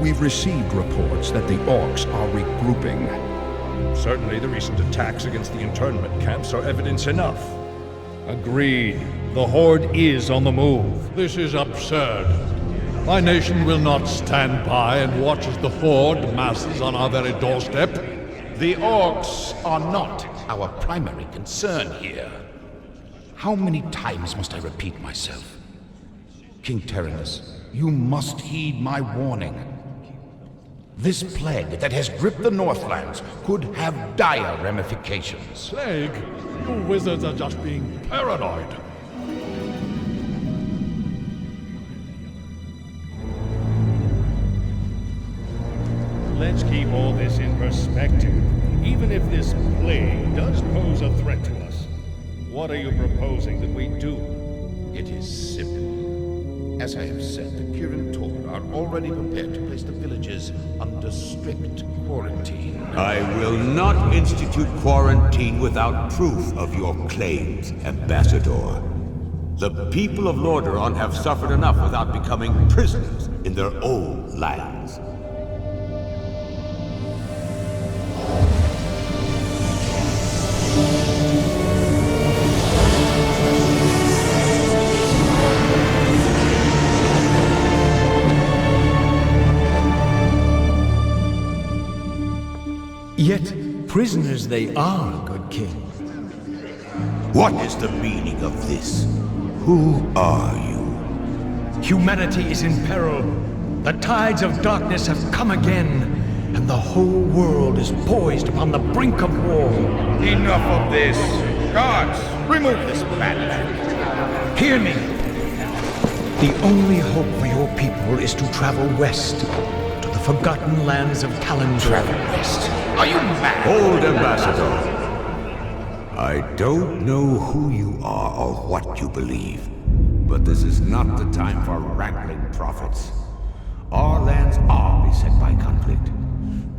We've received reports that the Orcs are regrouping. Certainly the recent attacks against the internment camps are evidence enough. Agreed. The Horde is on the move. This is absurd. My nation will not stand by and watch as the Horde masses on our very doorstep. The Orcs are not our primary concern here. How many times must I repeat myself? King Tyrannus, you must heed my warning. This plague that has gripped the Northlands could have dire ramifications. Plague? You wizards are just being paranoid. Let's keep all this in perspective. Even if this plague does pose a threat to us, what are you proposing that we do? It is simple. As I have said, the Kirin Tor are already prepared to place the villages under strict quarantine. I will not institute quarantine without proof of your claims, Ambassador. The people of Lordaeron have suffered enough without becoming prisoners in their own lands. Yet prisoners they are, good king. What is the meaning of this? Who are you? Humanity is in peril. The tides of darkness have come again, and the whole world is poised upon the brink of war. Enough of this. Guards, remove this madman. Hear me. The only hope for your people is to travel west, to the forgotten lands of Kalimdor. Travel west? Are you mad? Hold, Ambassador. I don't know who you are or what you believe, but this is not the time for wrangling prophets. Our lands are beset by conflict,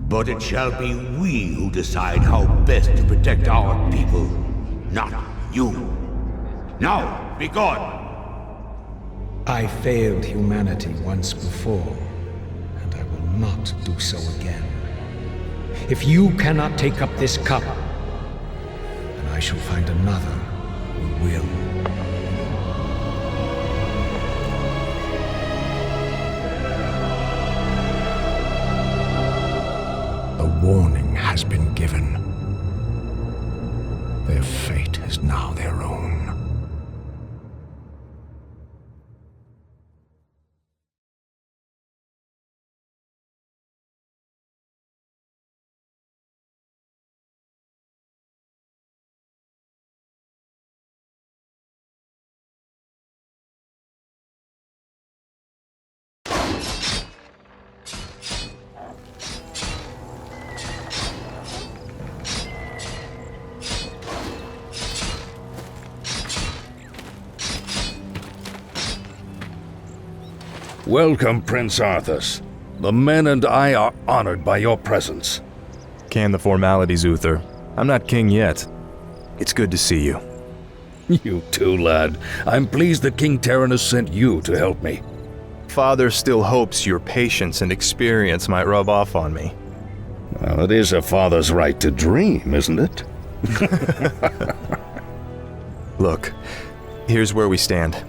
but it shall be we who decide how best to protect our people, not you. Now, be gone! I failed humanity once before, and I will not do so again. If you cannot take up this cup, then I shall find another who will. The warning has been given. Their fate is now their own. Welcome, Prince Arthas. The men and I are honored by your presence. Can the formalities, Uther. I'm not king yet. It's good to see you. You too, lad. I'm pleased that King Tyrannus sent you to help me. Father still hopes your patience and experience might rub off on me. Well, it is a father's right to dream, isn't it? Look, here's where we stand.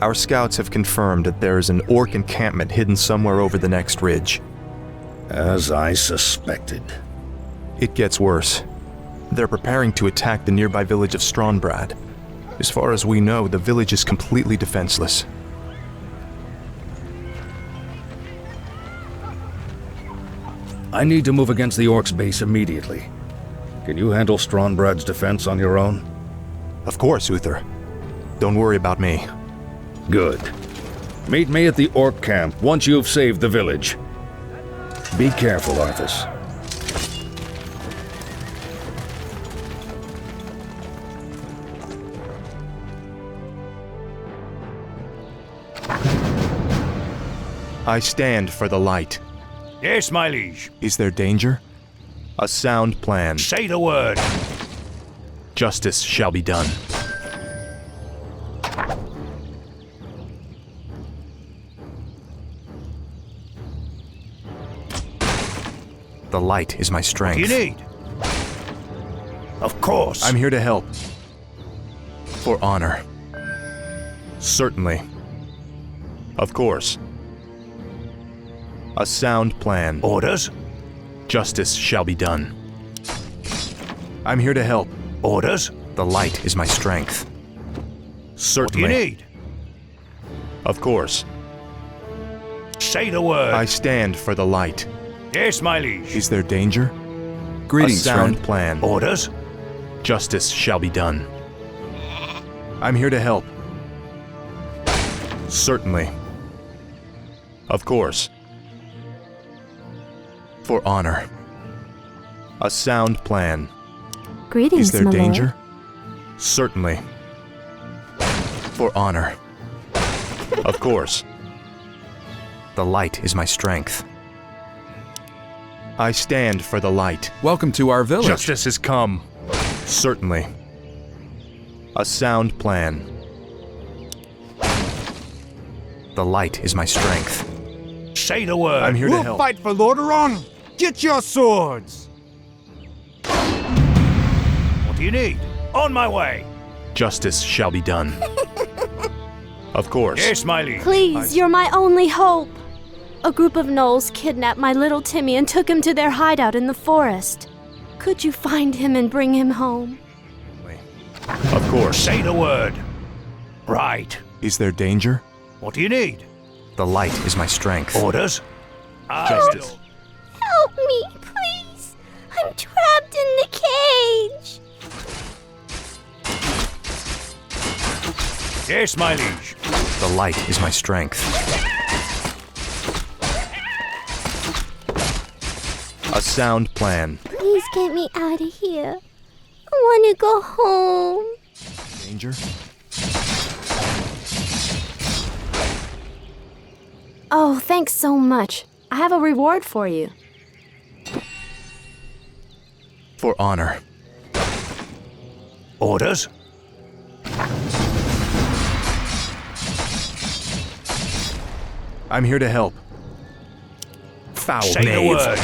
Our scouts have confirmed that there is an Orc encampment hidden somewhere over the next ridge. As I suspected. It gets worse. They're preparing to attack the nearby village of Stronbrad. As far as we know, the village is completely defenseless. I need to move against the Orcs base immediately. Can you handle Stronbrad's defense on your own? Of course, Uther. Don't worry about me. Good. Meet me at the Orc camp once you've saved the village. Be careful, Arthas. I stand for the light. Yes, my liege. Is there danger? A sound plan. Say the word. Justice shall be done. The light is my strength. What do you need? Of course. I'm here to help. For honor. Certainly. Of course. A sound plan. Orders? Justice shall be done. I'm here to help. Orders? The light is my strength. Certainly. What do you need? Of course. Say the word. I stand for the light. Yes, my liege. Is there danger? Greetings, A sound friend. plan. Orders? Justice shall be done. I'm here to help. Certainly. Of course. For honor. A sound plan. Greetings, Is there my danger? lord. Certainly. For honor. Of course. The light is my strength. I stand for the light. Welcome to our village. Justice has come. Certainly. A sound plan. The light is my strength. Say the word. I'm here to help. Fight for Lordaeron! Get your swords! What do you need? On my way. Justice shall be done. Of course. Yes, my liege. Please, you're my only hope. A group of gnolls kidnapped my little Timmy and took him to their hideout in the forest. Could you find him and bring him home? Of course. Say the word. Right. Is there danger? What do you need? The light is my strength. Orders? Justice. Help me, please. I'm trapped in the cage. Yes, my liege. The light is my strength. A sound plan. Please get me out of here. I want to go home. Danger? Oh, thanks so much. I have a reward for you. For honor. Orders? I'm here to help. Foul Say knave. the word.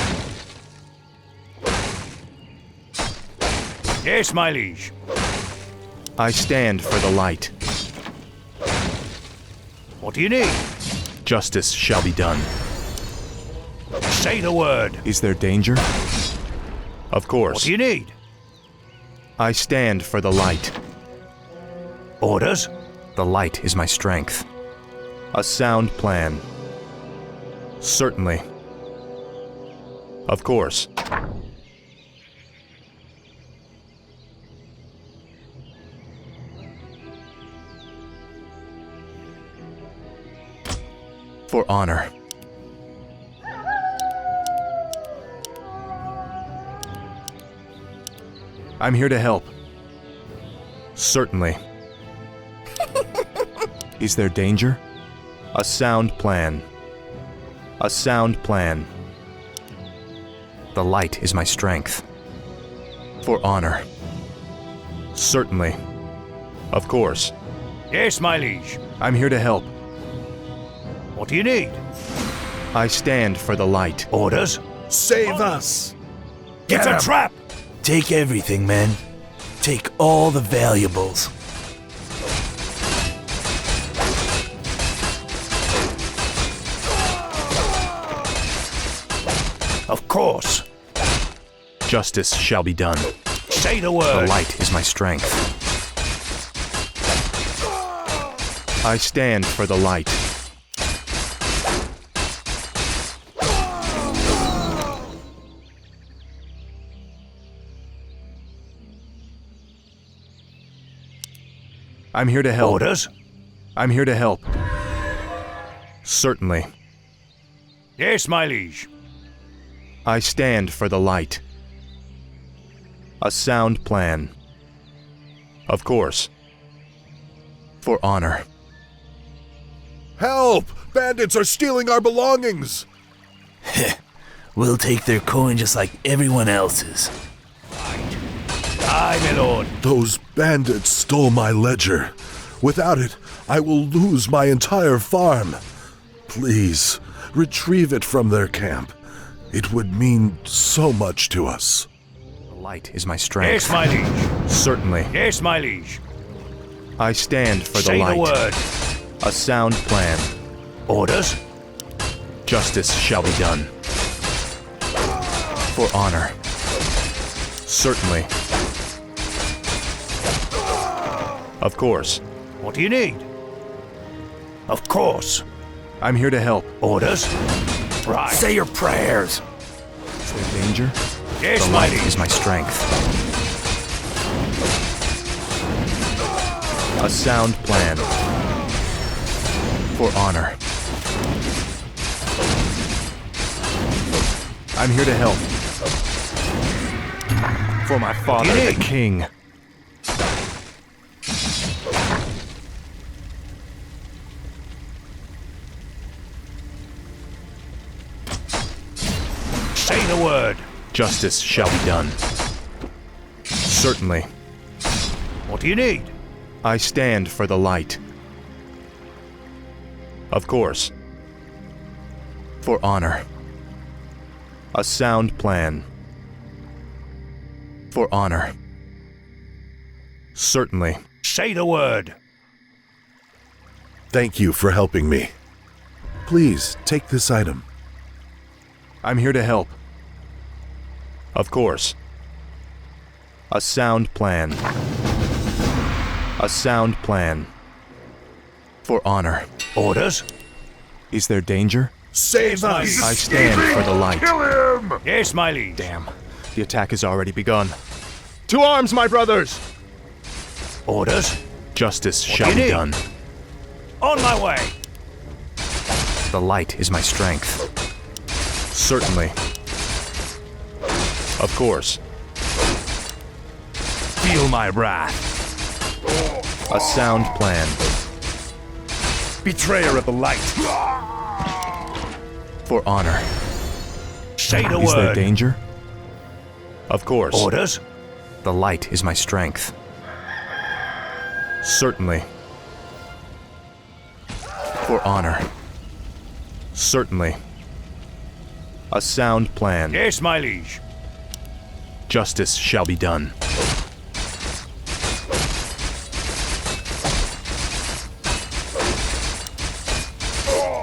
Yes, my liege. I stand for the light. What do you need? Justice shall be done. Say the word. Is there danger? Of What course. do you need? I stand for the light. Orders? The light is my strength. A sound plan. Certainly. Of course. For honor. I'm here to help. Certainly. Is there danger? A sound plan. A sound plan. The light is my strength. For honor. Certainly. Of course. Yes, my liege. I'm here to help. What do you need? I stand for the light. Orders? Save us! It's a trap! Take everything, men. Take all the valuables. Of course. Justice shall be done. Say the The word. light is my strength. I stand for the light. I'm here to help. Orders? I'm here to help. Certainly. Yes, my liege. I stand for the light. A sound plan. Of course. For honor. Help! Bandits are stealing our belongings! We'll take their coin just like everyone else's. Aye, my lord. Those bandits stole my ledger. Without it, I will lose my entire farm. Please, retrieve it from their camp. It would mean so much to us. The light is my strength. Yes, my liege. Certainly. Yes, my liege. I stand for the Say light. the word. A sound plan. Orders? Justice shall be done. For honor. Certainly. Of course. What do you need? Of course. I'm here to help. Orders? Right. Say your prayers. Is there danger? Yes, The my light liege. is my strength. A sound plan. For honor. I'm here to help. For my father, the king. Say the word. Justice shall be done. Certainly. What do you need? I stand for the light. Of course. For honor. A sound plan. For honor. Certainly. Say the word. Thank you for helping me. Please, take this item. I'm here to help. Of course. A sound plan. A sound plan. For honor. Orders? Is there danger? Save us! I stand for the light. Yes, my liege. Damn. The attack has already begun. To arms, my brothers! Orders? Justice What shall do you be need? done. On my way. The light is my strength. Certainly. Of course. Feel my wrath. A sound plan. Betrayer of the light. For honor. Say the Is there word. danger? Of course. Orders? The light is my strength. Certainly. For honor. Certainly. A sound plan. Yes, my liege. Justice shall be done.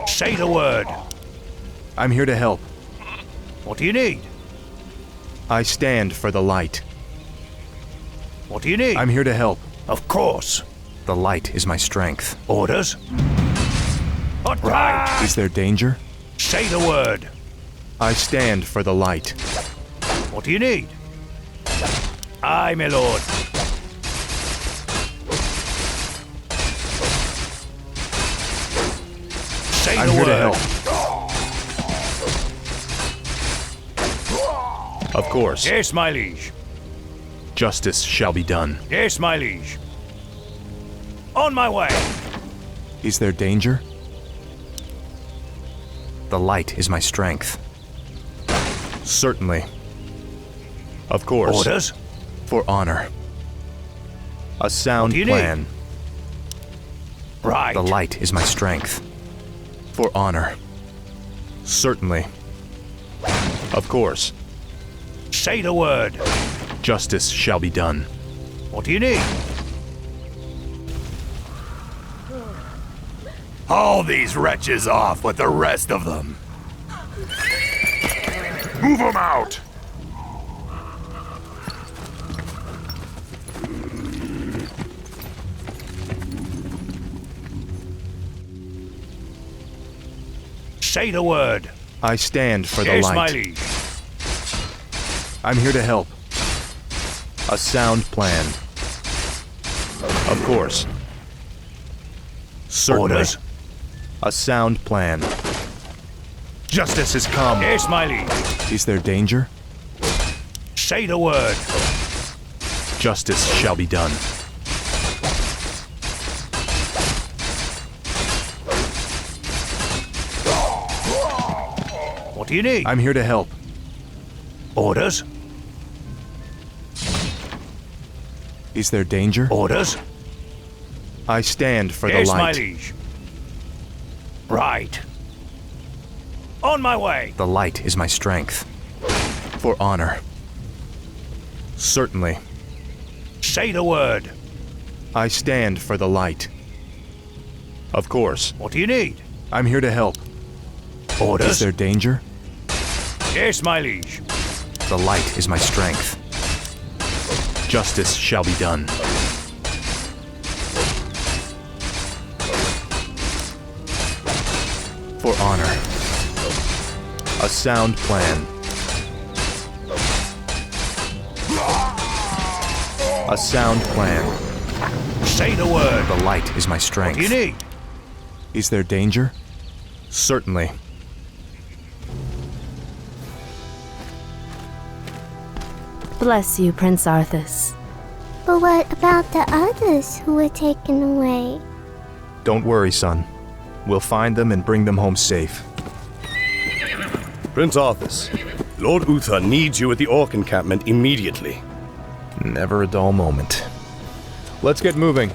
Say the word. I'm here to help. What do you need? I stand for the light. What do you need? I'm here to help. Of course. The light is my strength. Orders? Right. Is there danger? Say the word. I stand for the light. What do you need? Aye, my lord. Say I'm the here word. to help. Of course. Yes, my liege. Justice shall be done. Yes, my liege. On my way. Is there danger? The light is my strength. Certainly. Of course. Orders? For honor. A sound do you plan. need? Right. The light is my strength. For honor. Certainly. Of course. Say the word. Justice shall be done. What do you need? Haul these wretches off with the rest of them. Move them out! Say the word. I stand for the Yes, light. my liege. I'm here to help. A sound plan. Of course. Certainly. Orders? A sound plan. Justice has come. Yes, my liege. Is there danger? Say the word. Justice shall be done. What do you need? I'm here to help. Orders? Is there danger? Orders? I stand for Yes, the my light. liege. Right. On my way! The light is my strength. For honor. Certainly. Say the word. I stand for the light. Of course. What do you need? I'm here to help. Orders? Is there danger? Yes, my liege. The light is my strength. Justice shall be done. For honor. A sound plan. A sound plan. Say the word. The light is my strength. What do you need? Is there danger? Certainly. Bless you, Prince Arthas. But what about the others who were taken away? Don't worry, son. We'll find them and bring them home safe. Prince Arthas, Lord Uther needs you at the Orc encampment immediately. Never a dull moment. Let's get moving.